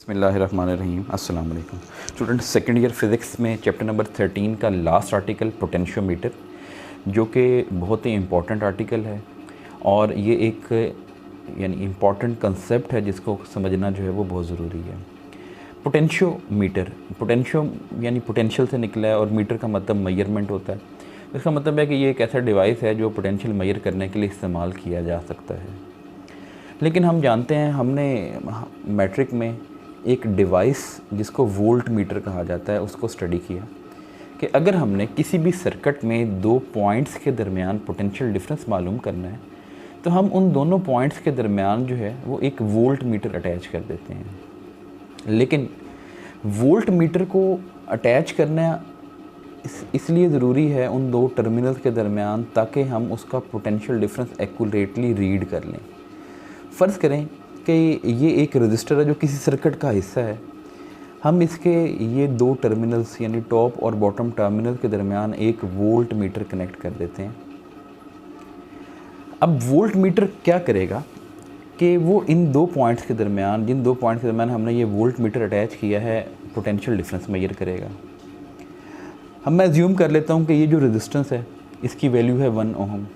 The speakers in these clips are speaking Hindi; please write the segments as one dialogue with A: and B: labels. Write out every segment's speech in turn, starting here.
A: बिस्मिल्लाहिर्रहमानिर्रहीम अस्सलाम वालेकुम स्टूडेंट। सेकेंड ईयर फिज़िक्स में चैप्टर नंबर 13 का लास्ट आर्टिकल पोटेंशियोमीटर, जो कि बहुत ही इम्पॉर्टेंट आर्टिकल है और ये एक यानी इम्पॉर्टेंट कंसेप्ट है जिसको समझना जो है वो बहुत ज़रूरी है। पोटेंशियोमीटर, पोटेंशियो यानी पोटेंशियल से निकला है और मीटर का मतलब मेजरमेंट होता है। इसका मतलब है कि ये एक ऐसा डिवाइस है जो पोटेंशियल मेजर करने के लिए इस्तेमाल किया जा सकता है। लेकिन हम जानते हैं, हमने मैट्रिक में एक डिवाइस जिसको वोल्ट मीटर कहा जाता है उसको स्टडी किया कि अगर हमने किसी भी सर्किट में दो पॉइंट्स के दरमियान पोटेंशियल डिफरेंस मालूम करना है तो हम उन दोनों पॉइंट्स के दरमियान जो है वो एक वोल्ट मीटर अटैच कर देते हैं। लेकिन वोल्ट मीटर को अटैच करना इसलिए ज़रूरी है उन दो टर्मिनल्स के दरमियान ताकि हम उसका पोटेंशियल डिफरेंस एक्यूरेटली रीड कर लें। फ़र्ज़ करें कि ये एक रजिस्टर है जो किसी सर्किट का हिस्सा है। हम इसके ये दो टर्मिनल्स यानी टॉप और बॉटम टर्मिनल के दरमियान एक वोल्ट मीटर कनेक्ट कर देते हैं। अब वोल्ट मीटर क्या करेगा कि वो इन दो पॉइंट्स के दरमियान, जिन दो पॉइंट्स के दरमियान हमने ये वोल्ट मीटर अटैच किया है, पोटेंशियल डिफरेंस मेजर करेगा। मैं एज्यूम कर लेता हूँ कि ये जो रेजिस्टेंस है इसकी वैल्यू है 1 ओहम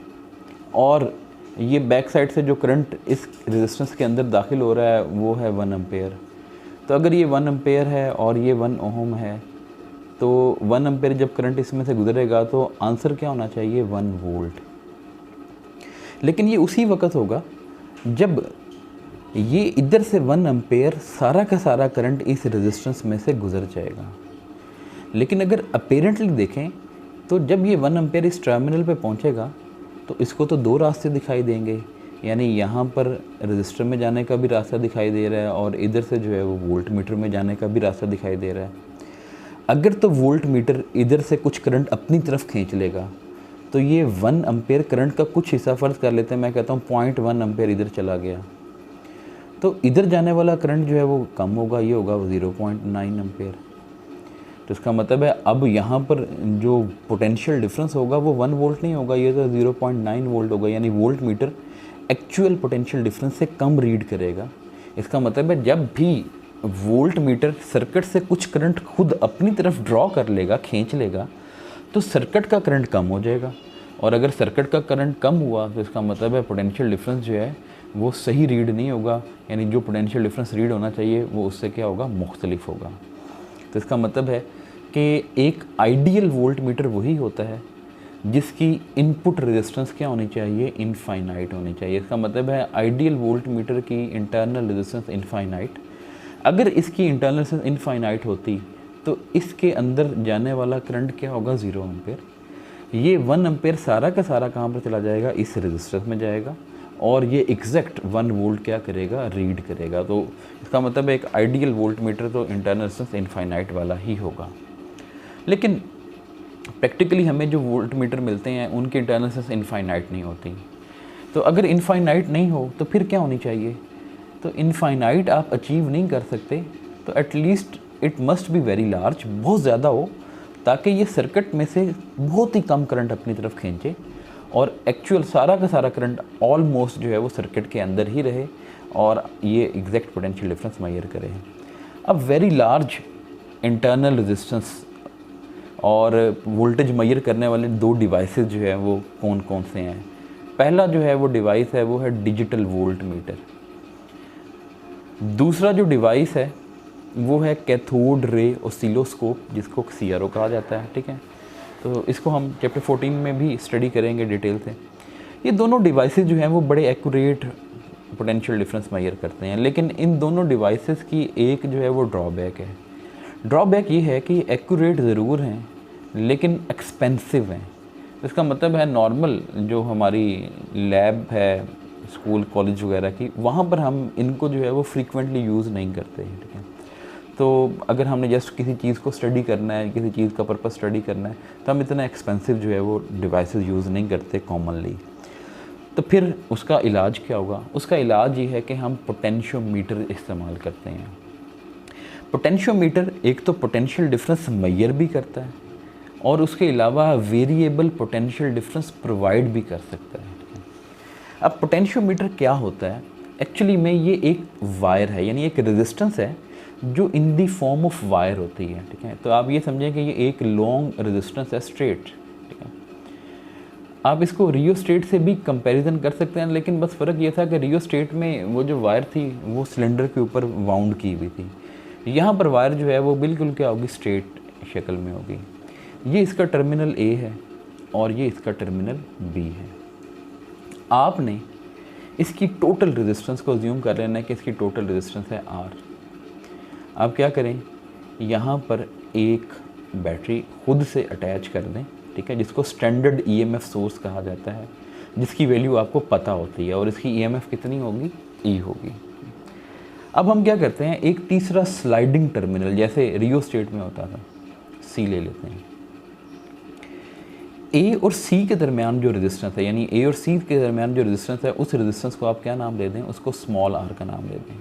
A: और ये बैक साइड से जो करंट इस रेजिस्टेंस के अंदर दाखिल हो रहा है वो है 1 एम्पेयर। तो अगर ये 1 एम्पेयर है और ये 1 ओहम है तो 1 एम्पेयर जब करंट इसमें से गुजरेगा तो आंसर क्या होना चाहिए? 1 वोल्ट। लेकिन ये उसी वक्त होगा जब ये इधर से 1 एम्पेयर सारा का सारा करंट इस रेजिस्टेंस में से गुजर जाएगा। लेकिन अगर अपेरेंटली देखें तो जब ये 1 एम्पेयर इस टर्मिनल पे पहुंचेगा तो इसको तो दो रास्ते दिखाई देंगे, यानी यहाँ पर रजिस्टर में जाने का भी रास्ता दिखाई दे रहा है और इधर से जो है वो वोल्ट मीटर में जाने का भी रास्ता दिखाई दे रहा है। अगर तो वोल्ट मीटर इधर से कुछ करंट अपनी तरफ खींच लेगा तो ये 1 एम्पेयर करंट का कुछ हिस्सा, फ़र्ज़ कर लेते हैं, मैं कहता हूँ 0.1 एम्पेयर इधर चला गया, तो इधर जाने वाला करंट जो है वो कम होगा, ये होगा 0.9 एम्पेयर। तो इसका मतलब है अब यहाँ पर जो पोटेंशियल डिफरेंस होगा वो 1 वोल्ट नहीं होगा, ये तो 0.9 वोल्ट होगा, यानी volt meter actual potential difference से कम रीड करेगा। इसका मतलब है जब भी वोल्ट मीटर सर्किट से कुछ करंट खुद अपनी तरफ ड्रॉ कर लेगा, खींच लेगा, तो सर्किट का करंट कम हो जाएगा और अगर सर्किट का करंट कम हुआ तो इसका मतलब है पोटेंशियल डिफरेंस जो है वो सही रीड नहीं होगा, यानी जो पोटेंशियल डिफरेंस रीड होना चाहिए वो उससे क्या होगा? मुख्तलिफ होगा। तो इसका मतलब है कि एक आइडियल वोल्ट मीटर वही होता है जिसकी इनपुट रेजिस्टेंस क्या होनी चाहिए? इनफाइनाइट होनी चाहिए। इसका मतलब है आइडियल वोल्ट मीटर की इंटरनल रेजिस्टेंस इनफाइनाइट। अगर इसकी इंटरनल रेजिस्टेंस इनफाइनाइट होती तो इसके अंदर जाने वाला करंट क्या होगा? 0 एम्पेयर। ये 1 एम्पेयर सारा का सारा कहाँ पर चला जाएगा? इस रेजिस्टेंस में जाएगा और ये एग्जैक्ट 1 वोल्ट क्या करेगा? रीड करेगा। तो इसका मतलब एक आइडियल वोल्ट मीटर तो इंटरनल रेजिस्टेंस इनफाइनाइट वाला ही होगा। लेकिन प्रैक्टिकली हमें जो वोल्ट मीटर मिलते हैं उनकी इंटरनल रेजिस्टेंस इनफाइनाइट नहीं होती। तो अगर इनफाइनाइट नहीं हो तो फिर क्या होनी चाहिए? तो इनफाइनाइट आप अचीव नहीं कर सकते, तो at least it must be very large, बहुत ज़्यादा हो ताकि ये सर्किट में से बहुत ही कम करंट अपनी तरफ खींचे और एक्चुअल सारा का सारा करंट ऑलमोस्ट जो है वो सर्किट के अंदर ही रहे और ये एग्जैक्ट पोटेंशियल डिफरेंस मेजर करे। अब वेरी लार्ज इंटरनल रेजिस्टेंस और वोल्टेज मेजर करने वाले दो डिवाइसेस जो है वो कौन कौन से हैं? पहला जो है वो डिवाइस है वो है डिजिटल वोल्ट मीटर। दूसरा जो डिवाइस है वो है कैथोड रे ऑसिलोस्कोप, जिसको CRO कहा जाता है। ठीक है, तो इसको हम चैप्टर 14 में भी स्टडी करेंगे डिटेल से। ये दोनों डिवाइसेस जो हैं वो बड़े एक्यूरेट पोटेंशियल डिफरेंस मेजर करते हैं, लेकिन इन दोनों डिवाइसेस की एक जो है वो ड्रॉबैक है। ड्रॉबैक ये है कि एक्यूरेट ज़रूर हैं लेकिन एक्सपेंसिव हैं। तो इसका मतलब है नॉर्मल जो हमारी लैब है स्कूल कॉलेज वगैरह की, वहाँ पर हम इनको जो है वो फ्रीक्वेंटली यूज़ नहीं करते हैं। ठीक है, तो अगर हमने जस्ट किसी चीज़ को स्टडी करना है, किसी चीज़ का पर्पस स्टडी करना है, तो हम इतना एक्सपेंसिव जो है वो डिवाइसेस यूज़ नहीं करते कॉमनली। तो फिर उसका इलाज क्या होगा? उसका इलाज ये है कि हम पोटेंशियोमीटर इस्तेमाल करते हैं। पोटेंशियोमीटर एक तो पोटेंशियल डिफरेंस मेजर भी करता है और उसके अलावा वेरिएबल पोटेंशियल डिफरेंस प्रोवाइड भी कर सकता है। अब पोटेंशियोमीटर क्या होता है? एक्चुअली में ये एक वायर है, यानी एक रेजिस्टेंस है जो इन दी फॉर्म ऑफ वायर होती है, ठीक है। तो आप ये समझें कि ये एक लॉन्ग रेजिस्टेंस है स्ट्रेट, ठीक है। आप इसको रियोस्टेट से भी कंपैरिजन कर सकते हैं, लेकिन बस फ़र्क ये था कि रियोस्टेट में वो जो वायर थी वो सिलेंडर के ऊपर वाउंड की हुई थी, यहाँ पर वायर जो है वो बिल्कुल क्या होगी, स्ट्रेट शक्ल में होगी। ये इसका टर्मिनल ए है और ये इसका टर्मिनल बी है। आपने इसकी टोटल रेजिस्टेंस को अज्यूम कर लेना है कि इसकी टोटल रेजिस्टेंस है आर। आप क्या करें, यहाँ पर एक बैटरी खुद से अटैच कर दें, ठीक है, जिसको स्टैंडर्ड ईएमएफ सोर्स कहा जाता है, जिसकी वैल्यू आपको पता होती है और इसकी ईएमएफ कितनी होगी, ई होगी। अब हम क्या करते हैं, एक तीसरा स्लाइडिंग टर्मिनल जैसे रियोस्टेट में होता था, सी ले लेते हैं। ए और सी के दरमियान जो रेजिस्टेंस है, यानी ए और सी के दरमियान जो रेजिस्टेंस है, उस रेजिस्टेंस को आप क्या नाम दे दें, उसको स्मॉल आर का नाम दे दें।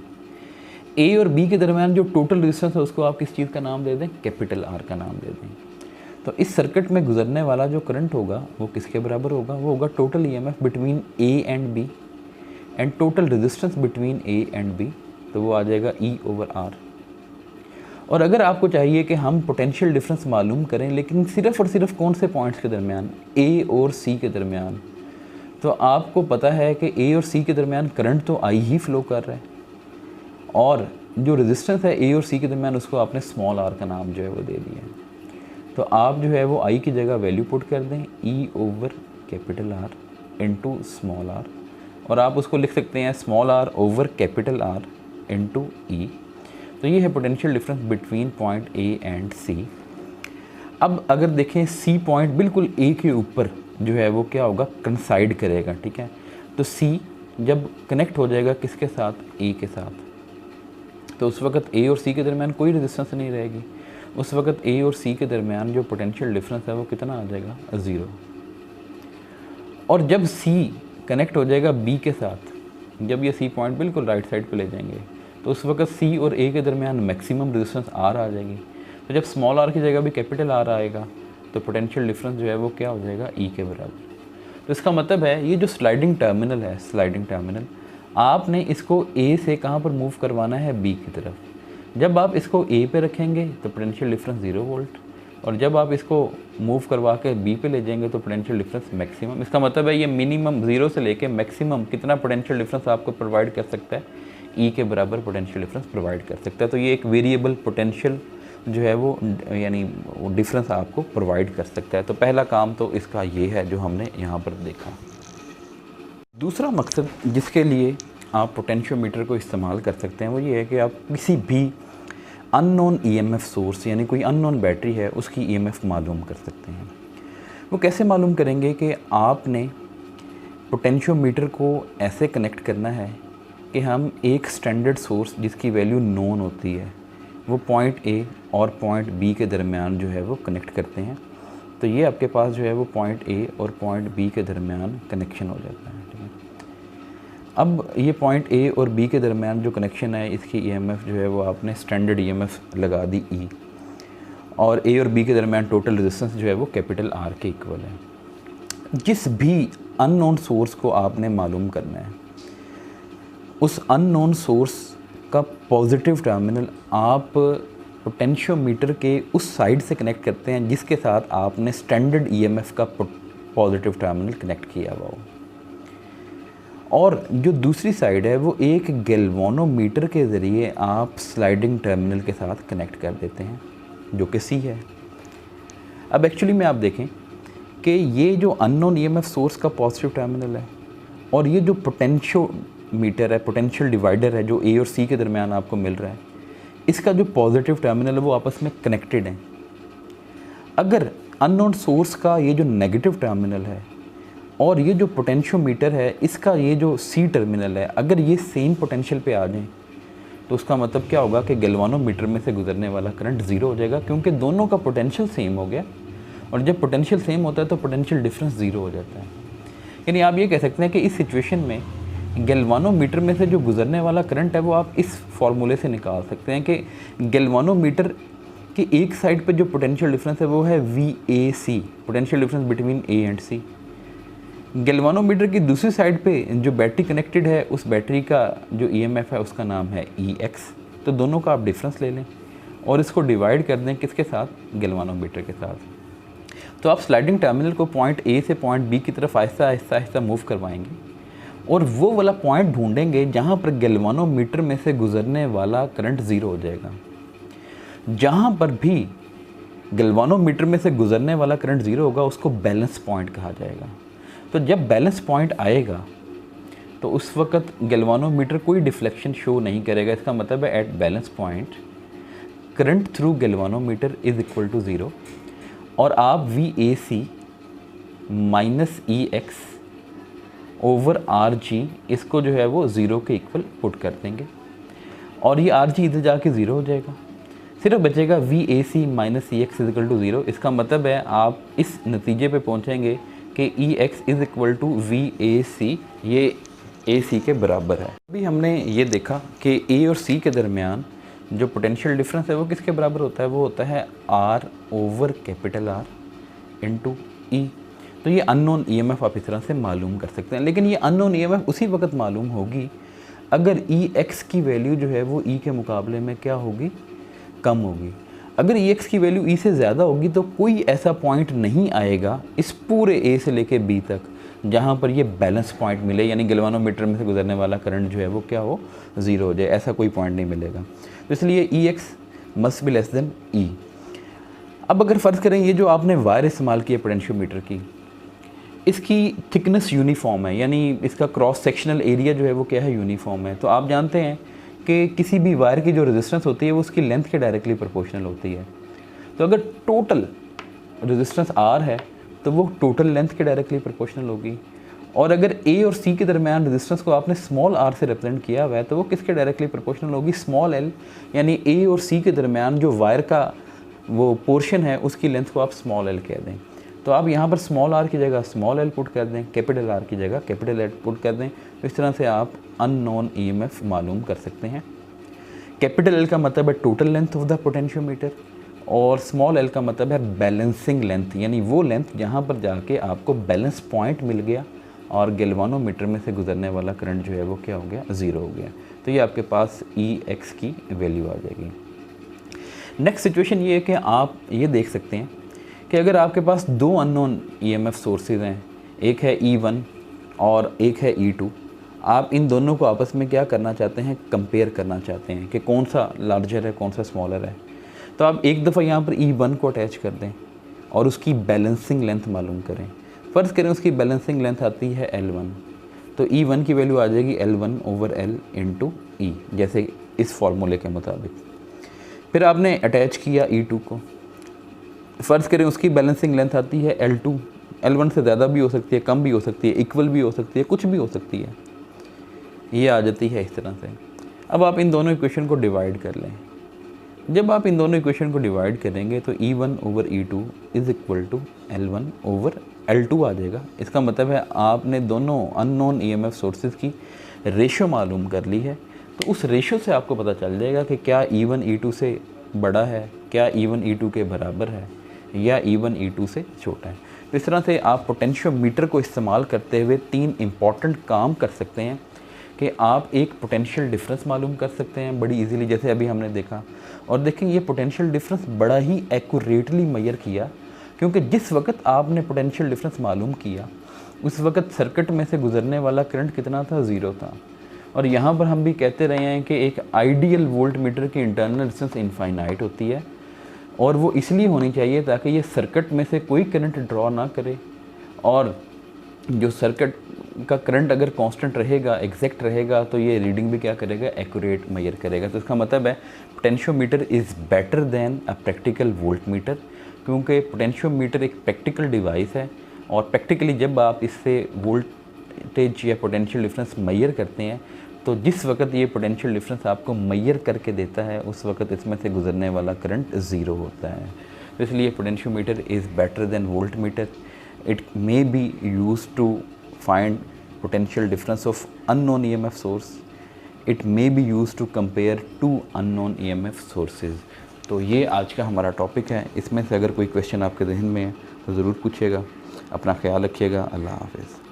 A: ए और बी के दरमियान जो टोटल रेजिस्टेंस है उसको आप किस चीज़ का नाम दे दें, कैपिटल आर का नाम दे दें। तो इस सर्किट में गुजरने वाला जो करंट होगा वो किसके बराबर होगा, वो होगा total EMF between A and B and total resistance between A and B, तो वो आ जाएगा ई ओवर आर। और अगर आपको चाहिए कि हम पोटेंशियल डिफरेंस मालूम करें, लेकिन सिर्फ और सिर्फ कौन से पॉइंट्स के दरमियान, ए और सी के दरमियान, तो आपको पता है कि ए और सी के दरमियान करंट तो आई ही फ्लो कर रहा है और जो रेजिस्टेंस है ए और सी के दरमियान उसको आपने स्मॉल आर का नाम जो है वो दे दिया है। तो आप जो है वो आई की जगह वैल्यू पुट कर दें E over capital R into small R, और आप उसको लिख सकते हैं small R over capital R into E. तो ये है potential difference between point A and C. अब अगर देखें सी पॉइंट बिल्कुल ए के ऊपर जो है वो क्या होगा, कंसाइड करेगा, ठीक है। तो सी जब कनेक्ट हो जाएगा किसके साथ, ए के साथ, तो उस वक्त ए और सी के दरमियान कोई रेजिस्टेंस नहीं रहेगी। उस वक्त ए और सी के दरमियान जो पोटेंशियल डिफरेंस है वो कितना आ जाएगा, 0। और जब सी कनेक्ट हो जाएगा बी के साथ, जब ये सी पॉइंट बिल्कुल राइट साइड पे ले जाएंगे, तो उस वक्त सी और ए के दरमियान मैक्सिमम रेजिस्टेंस आर आ जाएगी। तो जब स्मॉल आर की जगह भी कैपिटल आर आएगा तो पोटेंशियल डिफरेंस जो है वो क्या हो जाएगा, ई के बराबर। तो इसका मतलब है ये जो स्लाइडिंग टर्मिनल है, स्लाइडिंग टर्मिनल, आपने इसको ए से कहाँ पर मूव करवाना है, बी की तरफ। जब आप इसको ए पे रखेंगे तो पोटेंशियल डिफरेंस 0 वोल्ट, और जब आप इसको मूव करवा के बी पे ले जाएंगे तो पोटेंशियल डिफरेंस मैक्सिमम। इसका मतलब है ये मिनिमम 0 से लेके मैक्सिमम कितना पोटेंशियल डिफरेंस आपको प्रोवाइड कर सकता है, ई के बराबर पोटेंशियल डिफरेंस प्रोवाइड कर सकता है। तो ये एक वेरिएबल पोटेंशियल जो है वो यानी वो डिफरेंस आपको प्रोवाइड कर सकता है। तो पहला काम तो इसका ये है जो हमने यहाँ पर देखा। दूसरा मकसद जिसके लिए आप पोटेंशियोमीटर को इस्तेमाल कर सकते हैं वो ये है कि आप किसी भी अननोन ईएमएफ सोर्स, यानी कोई अननोन बैटरी है, उसकी ईएमएफ मालूम कर सकते हैं। वो कैसे मालूम करेंगे कि आपने पोटेंशियोमीटर को ऐसे कनेक्ट करना है कि हम एक स्टैंडर्ड सोर्स जिसकी वैल्यू नोन होती है वो पॉइंट ए और पॉइंट बी के दरमियान जो है वो कनेक्ट करते हैं। तो ये आपके पास जो है वो पॉइंट ए और पॉइंट बी के दरमियान कनेक्शन हो जाता है, ठीक है। अब ये पॉइंट ए और बी के दरमियान जो कनेक्शन है, इसकी ईएमएफ जो है वो आपने स्टैंडर्ड ईएमएफ लगा दी ई, और ए और बी के दरमियान टोटल रेजिस्टेंस जो है वो कैपिटल आर के इक्वल है। जिस भी अननोन सोर्स को आपने मालूम करना है, उस अननोन सोर्स का पॉजिटिव टर्मिनल आप पोटेंशियोमीटर के उस साइड से कनेक्ट करते हैं जिसके साथ आपने स्टैंडर्ड ईएमएफ का पॉजिटिव टर्मिनल कनेक्ट किया हुआ हो, और जो दूसरी साइड है वो एक गैल्वानोमीटर के ज़रिए आप स्लाइडिंग टर्मिनल के साथ कनेक्ट कर देते हैं जो कि सी है। अब एक्चुअली में आप देखें कि ये जो अननोन ईएमएफ सोर्स का पॉजिटिव टर्मिनल है और ये जो पोटेंशियोमीटर है, पोटेंशियल डिवाइडर है जो ए और सी के दरमियान आपको मिल रहा है, इसका जो पॉजिटिव टर्मिनल है वो आपस में कनेक्टेड हैं। अगर अननोन सोर्स का ये जो नेगेटिव टर्मिनल है और ये जो पोटेंशियोमीटर है इसका ये जो सी टर्मिनल है, अगर ये सेम पोटेंशियल पे आ जाएं तो उसका मतलब क्या होगा कि गैल्वानोमीटर में से गुजरने वाला करंट 0 हो जाएगा, क्योंकि दोनों का पोटेंशियल सेम हो गया, और जब पोटेंशियल सेम होता है तो पोटेंशियल डिफरेंस 0 हो जाता है। यानी आप ये कह सकते हैं कि इस सिचुएशन में गैल्वानोमीटर में से जो गुजरने वाला करंट है वो आप इस फार्मूले से निकाल सकते हैं कि गैल्वानोमीटर की एक साइड पे जो पोटेंशियल डिफरेंस है वो है VAC, potential difference between A and C। Galvanometer की दूसरी साइड पे जो बैटरी कनेक्टेड है उस बैटरी का जो EMF है उसका नाम है EX, तो दोनों का आप डिफरेंस ले लें और इसको डिवाइड कर दें किसके साथ, गैल्वानोमीटर के साथ। तो आप स्लाइडिंग टर्मिनल को पॉइंट ए से पॉइंट बी की तरफ आहिस्ता आहिस्ता आहिस्ता मूव करवाएंगे और वो वाला पॉइंट ढूंढेंगे जहाँ पर गैल्वानोमीटर में से गुजरने वाला करंट ज़ीरो हो जाएगा। जहाँ पर भी गैल्वानोमीटर में से गुजरने वाला करंट ज़ीरो होगा उसको बैलेंस पॉइंट कहा जाएगा। तो जब बैलेंस पॉइंट आएगा तो उस वक्त गैल्वानोमीटर कोई डिफ्लेक्शन शो नहीं करेगा। इसका मतलब है at balance point current through galvanometer is equal to zero और आप VAC minus EX over RG इसको जो है वो ज़ीरो के इक्वल पुट कर देंगे और ये RG इधर जाके ज़ीरो हो जाएगा। सिर्फ बचेगा VAC minus EX is equal to zero. इसका मतलब है आप इस नतीजे पे पहुंचेंगे कि EX is equal to VAC, ये AC के बराबर है। अभी हमने ये देखा कि A और C के दरमियान जो पोटेंशियल डिफरेंस है वो किसके बराबर होता है, वो होता है R over capital R into E। तो ये अननोन EMF आप इस तरह से मालूम कर सकते हैं, लेकिन ये अननोन EMF उसी वक्त मालूम होगी अगर EX की वैल्यू जो है वो E के मुकाबले में क्या होगी, कम होगी। अगर EX की वैल्यू E से ज़्यादा होगी तो कोई ऐसा पॉइंट नहीं आएगा इस पूरे A से लेके B तक जहाँ पर ये बैलेंस पॉइंट मिले, यानी गैल्वानोमीटर में से गुजरने वाला करंट जो है वो क्या हो, ज़ीरो हो जाए। ऐसा कोई पॉइंट नहीं मिलेगा। तो इसलिए EX must be less than E। अब अगर फ़र्ज़ करें ये जो आपने वायर इस्तेमाल की है पोटेंशियोमीटर की, इसकी थिकनेस यूनिफॉर्म है, यानी इसका क्रॉस सेक्शनल एरिया जो है वो क्या है, यूनिफॉर्म है। तो आप जानते हैं कि किसी भी वायर की जो रेजिस्टेंस होती है वो उसकी लेंथ के डायरेक्टली प्रोपोर्शनल होती है। तो अगर टोटल रेजिस्टेंस R है तो वो टोटल लेंथ के डायरेक्टली प्रोपोर्शनल होगी। और अगर A और C के दरमियान रेजिस्टेंस को आपने स्मॉल r से रिप्रेजेंट किया हुआ है तो वो किसके डायरेक्टली प्रोपोर्शनल होगी, स्मॉल l, यानी A और C के दरमियान जो वायर का वो पोर्शन है उसकी लेंथ को आप स्मॉल l कह दें। तो आप यहाँ पर स्मॉल r की जगह स्मॉल l पुट कर दें, कैपिटल R की जगह कैपिटल L पुट कर दें। तो इस तरह से आप अननोन EMF मालूम कर सकते हैं। कैपिटल L का मतलब है total length of the potentiometer और स्मॉल l का मतलब है बैलेंसिंग लेंथ, यानी वो लेंथ जहाँ पर जाके आपको बैलेंस पॉइंट मिल गया और गैल्वानोमीटर में से गुजरने वाला करंट जो है वो क्या हो गया, ज़ीरो हो गया। तो ये आपके पास EX की वैल्यू आ जाएगी। नेक्स्ट सिचुएशन ये है कि आप ये देख सकते हैं कि अगर आपके पास दो अननोन EMF सोर्सेज हैं, एक है E1 और एक है E2, आप इन दोनों को आपस में क्या करना चाहते हैं, कंपेयर करना चाहते हैं कि कौन सा लार्जर है कौन सा स्मॉलर है। तो आप एक दफ़ा यहाँ पर E1 को अटैच कर दें और उसकी बैलेंसिंग लेंथ मालूम करें। फ़र्ज़ करें उसकी बैलेंसिंग लेंथ आती है L1, तो E1 की वैल्यू आ जाएगी L1 over L into E, जैसे इस फार्मूले के मुताबिक। फिर आपने अटैच किया E2 को, फ़र्ज़ करें उसकी बैलेंसिंग लेंथ आती है L2, L1 से ज़्यादा भी हो सकती है, कम भी हो सकती है, इक्वल भी हो सकती है, कुछ भी हो सकती है, ये आ जाती है इस तरह से। अब आप इन दोनों इक्वेशन को डिवाइड कर लें। जब आप इन दोनों इक्वेशन को डिवाइड करेंगे तो E1 over E2 is equal to L1 over L2 आ जाएगा। इसका मतलब है आपने दोनों अननोन EMF सोर्सेज की रेशो मालूम कर ली है। तो उस रेशो से आपको पता चल जाएगा कि क्या E1 E2 से बड़ा है, क्या E1 E2 के बराबर है, या E1 E2 से छोटा है। तो इस तरह से आप पोटेंशियोमीटर को इस्तेमाल करते हुए तीन इम्पॉर्टेंट काम कर सकते हैं कि आप एक पोटेंशियल डिफरेंस मालूम कर सकते हैं बड़ी इजीली, जैसे अभी हमने देखा। और देखें ये पोटेंशियल डिफरेंस बड़ा ही एक्यूरेटली मेजर किया, क्योंकि जिस वक्त आपने पोटेंशियल डिफरेंस मालूम किया उस वक्त सर्किट में से गुजरने वाला करंट कितना था, ज़ीरो था। और यहाँ पर हम भी कहते रहे हैं कि एक आइडियल वोल्ट मीटर की इंटरनल रेजिस्टेंस इनफाइनाइट होती है और वो इसलिए होनी चाहिए ताकि ये सर्किट में से कोई करंट ड्रॉ ना करे, और जो सर्किट का करंट अगर कांस्टेंट रहेगा, एग्जैक्ट रहेगा, तो ये रीडिंग भी क्या करेगा, एक्यूरेट मेजर करेगा। तो इसका मतलब है potentiometer is better than a practical volt meter, क्योंकि पोटेंशियोमीटर एक प्रैक्टिकल डिवाइस है और प्रैक्टिकली जब आप इससे वोल्टेज या पोटेंशियल डिफरेंस मेजर करते हैं तो जिस वक्त ये पोटेंशियल डिफरेंस आपको मेजर करके देता है उस वक्त इसमें से गुजरने वाला करंट ज़ीरो होता है। तो इसलिए potentiometer is better than volt meter. It may be used to find potential difference of unknown EMF source. It may be used to compare two unknown EMF sources. तो ये आज का हमारा टॉपिक है। इसमें से अगर कोई क्वेश्चन आपके जहन में है तो ज़रूर पूछिएगा। अपना ख्याल रखिएगा। अल्लाह हाफ़िज़।